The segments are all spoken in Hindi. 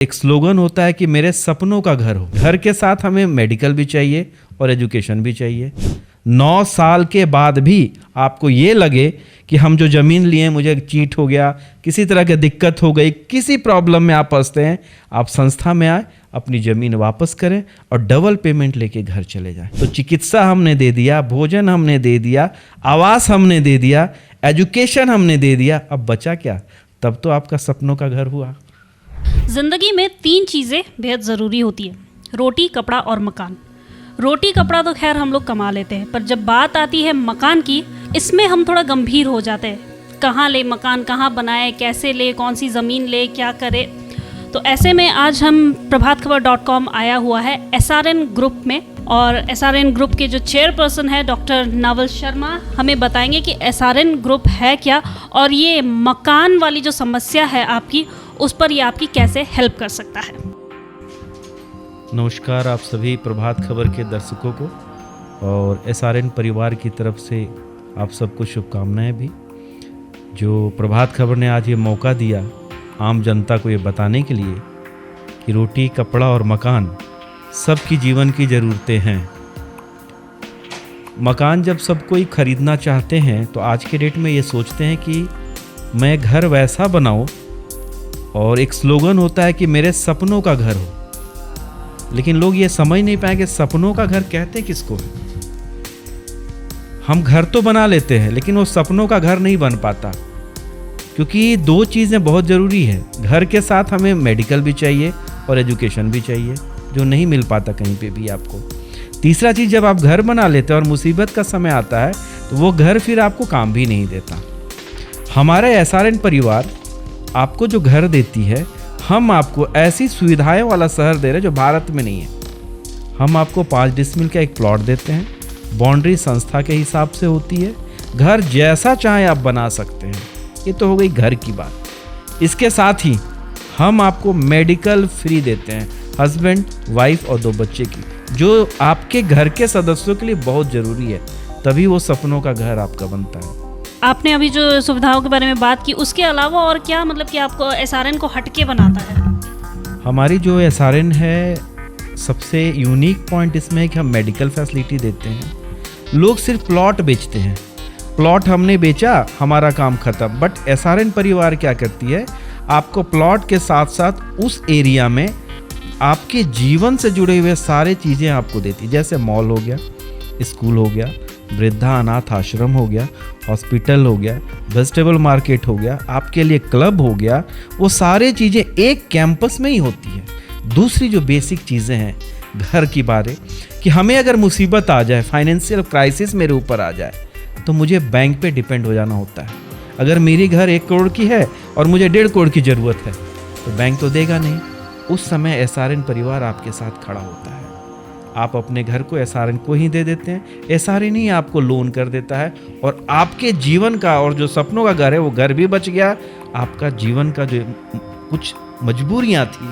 एक स्लोगन होता है कि मेरे सपनों का घर हो। घर के साथ हमें मेडिकल भी चाहिए और एजुकेशन भी चाहिए। 9 साल के बाद भी आपको ये लगे कि हम जो ज़मीन लिए मुझे चीट हो गया, किसी तरह की दिक्कत हो गई, किसी प्रॉब्लम में आप फंसते हैं, आप संस्था में आए, अपनी ज़मीन वापस करें और डबल पेमेंट लेके घर चले जाएं। तो चिकित्सा हमने दे दिया, भोजन हमने दे दिया, आवास हमने दे दिया, एजुकेशन हमने दे दिया, अब बचा क्या? तब तो आपका सपनों का घर हुआ। ज़िंदगी में 3 चीज़ें बेहद ज़रूरी होती है, रोटी, कपड़ा और मकान। रोटी कपड़ा तो खैर हम लोग कमा लेते हैं, पर जब बात आती है मकान की, इसमें हम थोड़ा गंभीर हो जाते हैं। कहाँ ले मकान, कहाँ बनाए, कैसे ले, कौन सी ज़मीन ले, क्या करे। तो ऐसे में आज हम प्रभातखबर.com आया हुआ है SRN ग्रुप में, और SRN ग्रुप के जो चेयरपर्सन है डॉक्टर नवल शर्मा हमें बताएंगे कि SRN ग्रुप है क्या और ये मकान वाली जो समस्या है आपकी, उस पर ये आपकी कैसे हेल्प कर सकता है। नमस्कार आप सभी प्रभात खबर के दर्शकों को, और SRN परिवार की तरफ से आप सबको शुभकामनाएं भी। जो प्रभात खबर ने आज ये मौका दिया आम जनता को ये बताने के लिए कि रोटी, कपड़ा और मकान सबकी जीवन की ज़रूरतें हैं। मकान जब सब कोई ख़रीदना चाहते हैं तो आज के डेट में ये सोचते हैं कि मैं घर वैसा बनाऊं, और एक स्लोगन होता है कि मेरे सपनों का घर हो। लेकिन लोग ये समझ नहीं पाए कि सपनों का घर कहते किसको है। हम घर तो बना लेते हैं लेकिन वो सपनों का घर नहीं बन पाता, क्योंकि 2 चीज़ें बहुत ज़रूरी है। घर के साथ हमें मेडिकल भी चाहिए और एजुकेशन भी चाहिए, जो नहीं मिल पाता कहीं पे भी आपको। तीसरा चीज़, जब आप घर बना लेते हैं और मुसीबत का समय आता है तो वो घर फिर आपको काम भी नहीं देता। हमारे SRN परिवार आपको जो घर देती है, हम आपको ऐसी सुविधाएं वाला शहर दे रहे हैं जो भारत में नहीं है। हम आपको 5 डिसमिल का एक प्लॉट देते हैं, बाउंड्री संस्था के हिसाब से होती है, घर जैसा चाहे आप बना सकते हैं। ये तो हो गई घर की बात। इसके साथ ही हम आपको मेडिकल फ्री देते हैं, हस्बैंड, वाइफ और 2 बच्चे की, जो आपके घर के सदस्यों के लिए बहुत ज़रूरी है। तभी वो सपनों का घर आपका बनता है। आपने अभी जो सुविधाओं के बारे में बात की, उसके अलावा और क्या मतलब कि आपको SRN को हटके बनाता है? हमारी जो SRN है, सबसे यूनिक पॉइंट इसमें है कि हम मेडिकल फैसिलिटी देते हैं। लोग सिर्फ प्लॉट बेचते हैं, प्लॉट हमने बेचा, हमारा काम खत्म। बट SRN परिवार क्या करती है, आपको प्लॉट के साथ साथ उस एरिया में आपके जीवन से जुड़े हुए सारे चीज़ें आपको देती है। जैसे मॉल हो गया, स्कूल हो गया, वृद्धा अनाथ आश्रम हो गया, हॉस्पिटल हो गया, वेजिटेबल मार्केट हो गया, आपके लिए क्लब हो गया। वो सारे चीज़ें एक कैंपस में ही होती है। दूसरी जो बेसिक चीज़ें हैं घर की बारे, कि हमें अगर मुसीबत आ जाए, फाइनेंशियल क्राइसिस मेरे ऊपर आ जाए, तो मुझे बैंक पे डिपेंड हो जाना होता है। अगर मेरी घर 1 करोड़ की है और मुझे 1.5 करोड़ की ज़रूरत है तो बैंक तो देगा नहीं। उस समय SRN परिवार आपके साथ खड़ा होता है। आप अपने घर को SRN को ही दे देते हैं, SRN ही आपको लोन कर देता है, और आपके जीवन का और जो सपनों का घर है वो घर भी बच गया। आपका जीवन का जो कुछ मजबूरियां थी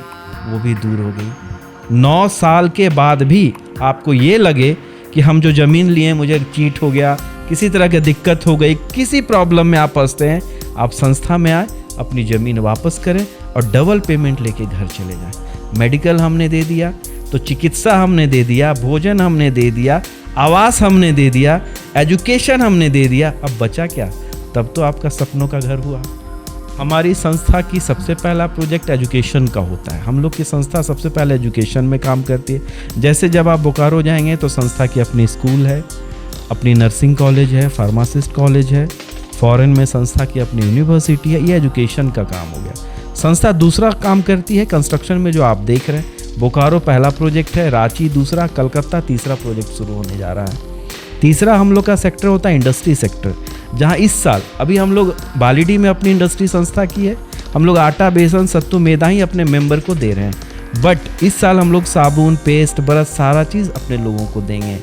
वो भी दूर हो गई। 9 साल के बाद भी आपको ये लगे कि हम जो ज़मीन लिए मुझे चीट हो गया, किसी तरह की दिक्कत हो गई, किसी प्रॉब्लम में आप फंसते हैं, आप संस्था में आए, अपनी ज़मीन वापस करें और डबल पेमेंट लेके घर चले जाएं। मेडिकल हमने दे दिया, तो चिकित्सा हमने दे दिया, भोजन हमने दे दिया, आवास हमने दे दिया, एजुकेशन हमने दे दिया, अब बचा क्या? तब तो आपका सपनों का घर हुआ। हमारी संस्था की सबसे पहला प्रोजेक्ट एजुकेशन का होता है। हम लोग की संस्था सबसे पहले एजुकेशन में काम करती है। जैसे जब आप बोकारो जाएंगे तो संस्था की अपनी स्कूल है, अपनी नर्सिंग कॉलेज है, फार्मासिस्ट कॉलेज है, फॉरेन में संस्था की अपनी यूनिवर्सिटी है। ये एजुकेशन का काम हो गया। संस्था दूसरा काम करती है कंस्ट्रक्शन में, जो आप देख रहे हैं। बोकारो पहला प्रोजेक्ट है, रांची दूसरा, कलकत्ता तीसरा प्रोजेक्ट शुरू होने जा रहा है। तीसरा हम लोग का सेक्टर होता है इंडस्ट्री सेक्टर, जहां इस साल अभी हम लोग बालीडी में अपनी इंडस्ट्री संस्था की है। हम लोग आटा, बेसन, सत्तू, मैदा ही अपने मेंबर को दे रहे हैं, बट इस साल हम लोग साबुन, पेस्ट, ब्रश सारा चीज़ अपने लोगों को देंगे।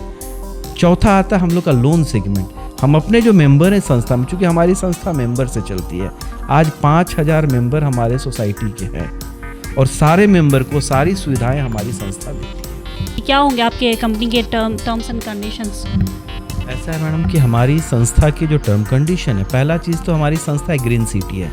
चौथा आता है हम लोग का लोन सेगमेंट। हम अपने जो मेंबर हैं संस्था में, चूँकि हमारी संस्था मेंबर से चलती है, आज 5000 मेंबर हमारे सोसाइटी के हैं, और सारे मेंबर को सारी सुविधाएं हमारी संस्था देती है। क्या होंगे आपके कंपनी के टर्म्स एंड कंडीशंस? ऐसा है मैडम कि हमारी संस्था की जो टर्म कंडीशन है, पहला चीज़ तो हमारी संस्था ग्रीन सिटी है।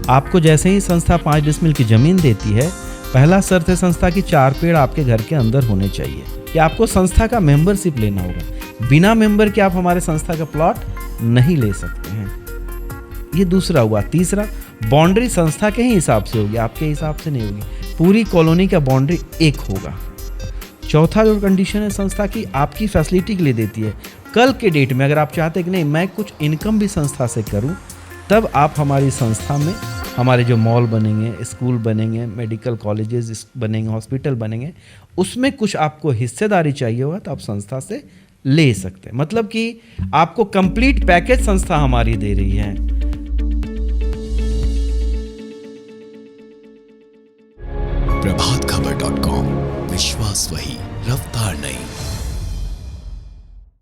आपको जैसे ही संस्था 5 डिसमिल की ज़मीन देती है, पहला शर्त है संस्था की 4 पेड़ आपके घर के अंदर होने चाहिए कि आपको संस्था का मेंबरशिप लेना होगा। बिना मेंबर के आप हमारे संस्था का प्लॉट नहीं ले सकते हैं। ये दूसरा हुआ। तीसरा, बाउंड्री संस्था के ही हिसाब से होगी, आपके हिसाब से नहीं होगी। पूरी कॉलोनी का बाउंड्री एक होगा। चौथा जो कंडीशन है संस्था की आपकी फैसिलिटी के लिए देती है। कल के डेट में अगर आप चाहते हैं कि नहीं मैं कुछ इनकम भी संस्था से करूं, तब आप हमारी संस्था में हमारे जो मॉल बनेंगे, स्कूल बनेंगे, मेडिकल कॉलेजेस बनेंगे, हॉस्पिटल बनेंगे, उसमें कुछ आपको हिस्सेदारी चाहिए होगा तो आप संस्था से ले सकते हैं। मतलब कि आपको कंप्लीट पैकेज संस्था हमारी दे रही है।